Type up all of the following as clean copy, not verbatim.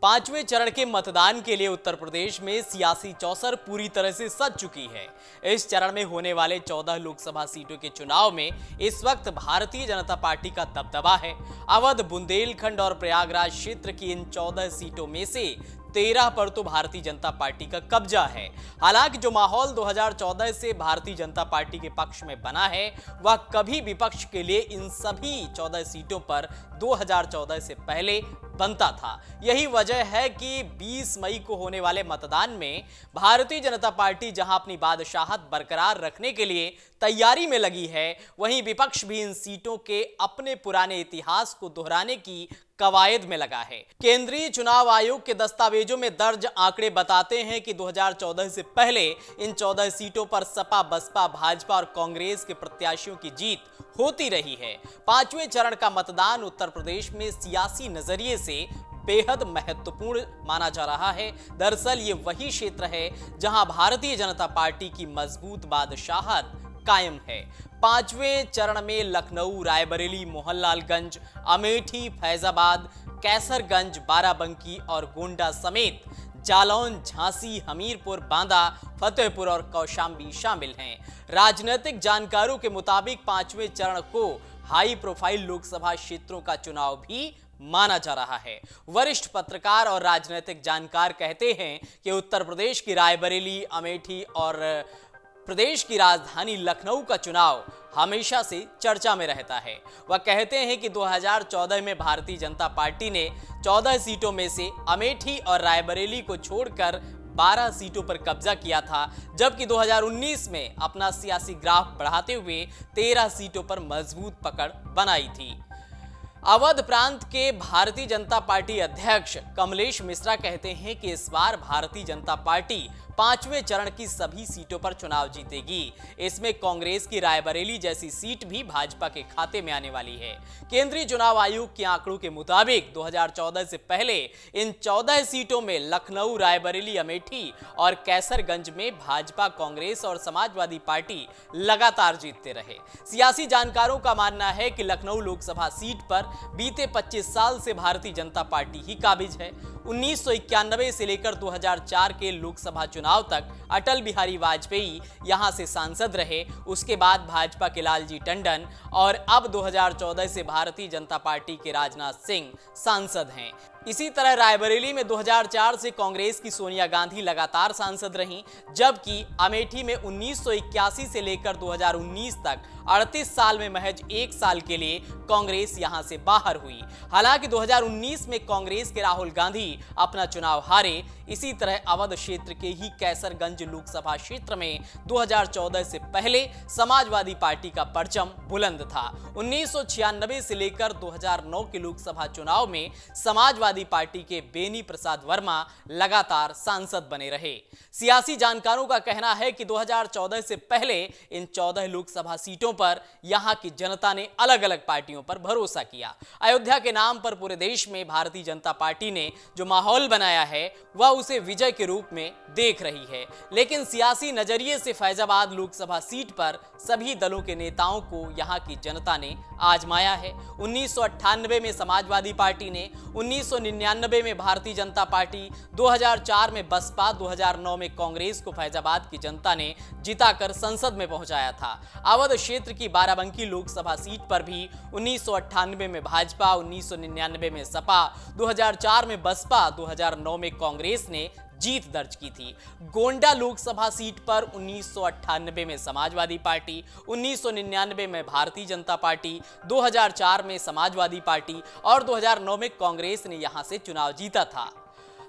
पांचवें चरण के मतदान के लिए उत्तर प्रदेश में सियासी चौसर पूरी तरह से सज चुकी है। इस चरण में होने वाले 14 लोकसभा सीटों के चुनाव में इस वक्त भारतीय जनता पार्टी का दबदबा है। अवध, बुंदेलखंड और प्रयागराज क्षेत्र की इन 14 सीटों में से 13 पर तो भारतीय जनता पार्टी का कब्जा है। हालांकि जो माहौल 2014 से भारतीय जनता पार्टी के पक्ष में बना है, वह कभी विपक्ष के लिए इन सभी 14 सीटों पर 2014 से पहले बनता था। यही वजह है कि 20 मई को होने वाले मतदान में भारतीय जनता पार्टी जहां अपनी बादशाहत बरकरार रखने के लिए तैयारी में लगी है, वहीं विपक्ष भी इन सीटों के अपने पुराने इतिहास को दोहराने की कवायद में लगा है। केंद्रीय चुनाव आयोग के दस्तावेजों में दर्ज आंकड़े बताते हैं कि 2014 से पहले इन 14 सीटों पर सपा, बसपा, भाजपा और कांग्रेस के प्रत्याशियों की जीत होती रही है। पांचवें चरण का मतदान उत्तर प्रदेश में सियासी नजरिए से बेहद महत्वपूर्ण माना जा रहा है। दरअसल ये वही क्षेत्र है जहां भारतीय जनता पार्टी की मजबूत बादशाहत कायम है। पांचवें चरण में लखनऊ, रायबरेली, मोहनलालगंज, अमेठी, फैजाबाद, कैसरगंज, बाराबंकी और गोंडा समेत जालौन, झांसी, हमीरपुर, बांदा, फतेहपुर और कौशाम्बी शामिल हैं। राजनीतिक जानकारों के मुताबिक पांचवें चरण को हाई प्रोफाइल लोकसभा क्षेत्रों का चुनाव भी माना जा रहा है। वरिष्ठ पत्रकार और राजनीतिक जानकार कहते हैं कि उत्तर प्रदेश की रायबरेली, अमेठी और प्रदेश की राजधानी लखनऊ का चुनाव हमेशा से चर्चा में रहता है। वह कहते हैं कि 2014 में भारतीय जनता पार्टी ने 14 सीटों में से अमेठी और रायबरेली को छोड़कर 12 सीटों पर कब्जा किया था, जबकि 2019 में अपना सियासी ग्राफ बढ़ाते हुए 13 सीटों पर मजबूत पकड़ बनाई थी। अवध प्रांत के भारतीय जनता पार्टी अध्यक्ष कमलेश मिश्रा कहते हैं कि इस बार भारतीय जनता पार्टी पांचवें चरण की सभी सीटों पर चुनाव जीतेगी। इसमें कांग्रेस की रायबरेली जैसी सीट भी भाजपा के खाते में आने वाली है। केंद्रीय चुनाव आयोग के आंकड़ों के मुताबिक 2014 से पहले इन 14 सीटों में लखनऊ, रायबरेली, अमेठी और कैसरगंज में भाजपा, कांग्रेस और समाजवादी पार्टी लगातार जीतते रहे। सियासी जानकारों का मानना है कि लखनऊ लोकसभा सीट पर बीते 25 साल से भारतीय जनता पार्टी ही काबिज है। 1991 से लेकर 2004 के लोकसभा चुनाव तक अटल बिहारी वाजपेयी यहां से सांसद रहे। उसके बाद भाजपा के लालजी टंडन और अब 2014 से भारतीय जनता पार्टी के राजनाथ सिंह सांसद हैं। इसी तरह रायबरेली में 2004 से कांग्रेस की सोनिया गांधी लगातार सांसद रहीं, जबकि अमेठी में 1981 से लेकर 2019 तक 38 साल में महज 1 साल के लिए कांग्रेस यहां से बाहर हुई। हालांकि 2019 में कांग्रेस के राहुल गांधी अपना चुनाव हारे। इसी तरह अवध क्षेत्र के ही कैसरगंज लोकसभा क्षेत्र में 2014 से पहले समाजवादी पार्टी का परचम बुलंद था। 1996 से लेकर 2009 के लोकसभा चुनाव में समाजवादी पार्टी के बेनी प्रसाद वर्मा लगातार सांसद बने रहे। सियासी जानकारों का कहना है कि 2014 से पहले इन 14 लोकसभा सीटों पर यहां की जनता ने अलग अलग पार्टियों पर भरोसा किया। अयोध्या के नाम पर पूरे देश में भारतीय जनता पार्टी ने जो माहौल बनाया है, वह उसे विजय के रूप में देख रही है। लेकिन सियासी नजरिए से फैजाबाद लोकसभा सीट पर सभी दलों के नेताओं को यहां की जनता ने आजमाया है। 1998 में समाजवादी पार्टी ने, 1999 में भारतीय जनता पार्टी, 2004 में बसपा, 2009 में कांग्रेस को फैजाबाद की जनता ने जिताकर संसद में पहुंचाया था। अवध क्षेत्र की बाराबंकी लोकसभा सीट पर भी 1998 में भाजपा, 1999 में सपा, 2004 में बसपा, 2009 में कांग्रेस ने जीत दर्ज की थी। गोंडा लोकसभा सीट पर 1998 में समाजवादी पार्टी, 1999 में भारतीय जनता पार्टी, 2004 में समाजवादी पार्टी और 2009 में कांग्रेस ने यहां से चुनाव जीता था।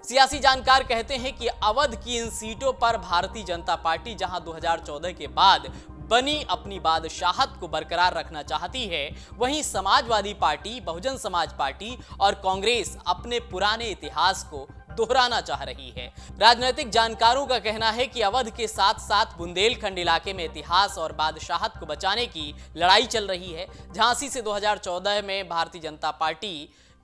सियासी जानकार कहते हैं कि अवध की इन सीटों पर भारतीय जनता पार्टी जहां 2014 के बाद बनी अपनी बादशाहत को बरकरार रखना चाहती है, वहीं समाजवादी पार्टी, बहुजन समाज पार्टी और कांग्रेस अपने पुराने इतिहास को दोहराना चाह रही है। राजनीतिक जानकारों का कहना है कि अवध के साथ साथ बुंदेलखंड इलाके में इतिहास और बादशाहत को बचाने की लड़ाई चल रही है। झांसी से 2014 में भारतीय जनता पार्टी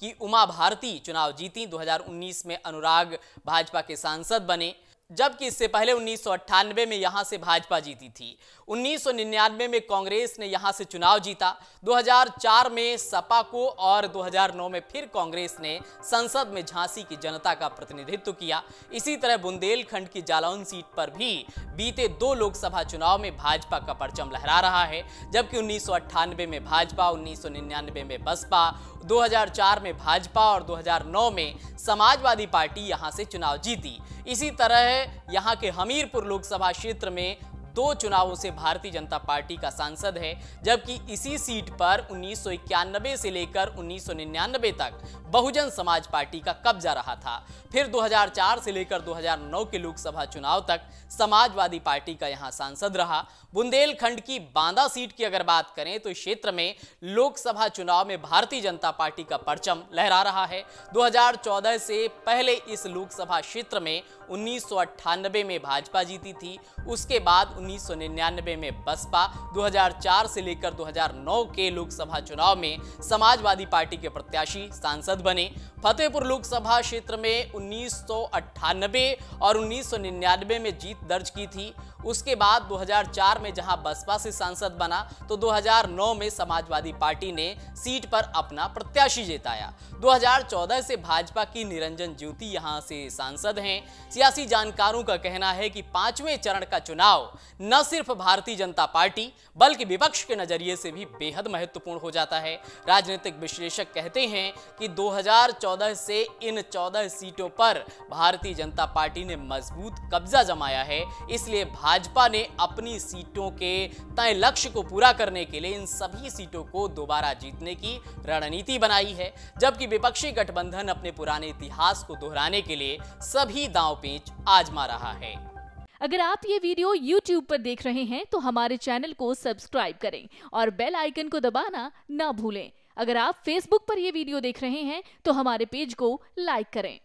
की उमा भारती चुनाव जीती। 2019 में अनुराग भाजपा के सांसद बने। जबकि इससे पहले 1998 में यहां से भाजपा जीती थी। 1999 में कांग्रेस ने यहां से चुनाव जीता। 2004 में सपा को और 2009 में फिर कांग्रेस ने संसद में झांसी की जनता का प्रतिनिधित्व किया। इसी तरह बुंदेलखंड की जालौन सीट पर भी बीते 2 लोकसभा चुनाव में भाजपा का परचम लहरा रहा है, जबकि 1998 में भाजपा, 1999 में बसपा, 2004 में भाजपा और 2009 में समाजवादी पार्टी यहां से चुनाव जीती। इसी तरह यहां के हमीरपुर लोकसभा क्षेत्र में 2 चुनावों से भारतीय जनता पार्टी का सांसद है, जबकि इसी सीट पर 1991 से लेकर 1999 तक बहुजन समाज पार्टी का कब्जा रहा था। फिर 2004 से लेकर 2009 के लोकसभा चुनाव तक समाजवादी पार्टी का यहां सांसद रहा। बुंदेलखंड की बांदा सीट की अगर बात करें तो क्षेत्र में लोकसभा चुनाव में भारतीय जनता पार्टी का परचम लहरा रहा है। 2014 से पहले इस लोकसभा क्षेत्र में 1998 में भाजपा जीती थी, उसके बाद 1999 में बसपा, 2004 से लेकर 2009 के लोकसभा चुनाव में समाजवादी पार्टी के प्रत्याशी सांसद बने। फतेहपुर लोकसभा क्षेत्र में 1998 और 1999 में जीत दर्ज की थी। उसके बाद 2004 में जहां बसपा से सांसद बना तो 2009 में समाजवादी पार्टी ने सीट पर अपना प्रत्याशी जिताया। 2014 से भाजपा की निरंजन ज्योति यहां से सांसद हैं। सियासी जानकारों का कहना है कि 5वें चरण का चुनाव न सिर्फ भारतीय जनता पार्टी बल्कि विपक्ष के नजरिए से भी बेहद महत्वपूर्ण हो जाता है। राजनीतिक विश्लेषक कहते हैं कि 2014 से इन 14 सीटों पर भारतीय जनता पार्टी ने मजबूत कब्जा जमाया है, इसलिए भाजपा ने अपनी सीटों के तय लक्ष्य को पूरा करने के लिए इन सभी सीटों को दोबारा जीतने की रणनीति बनाई है, जबकि विपक्षी गठबंधन अपने पुराने इतिहास को दोहराने के लिए सभी दांव पेच आजमा रहा है। अगर आप ये वीडियो YouTube पर देख रहे हैं तो हमारे चैनल को सब्सक्राइब करें और बेल आइकन को दबाना ना भूलें। अगर आप Facebook पर ये वीडियो देख रहे हैं तो हमारे पेज को लाइक करें।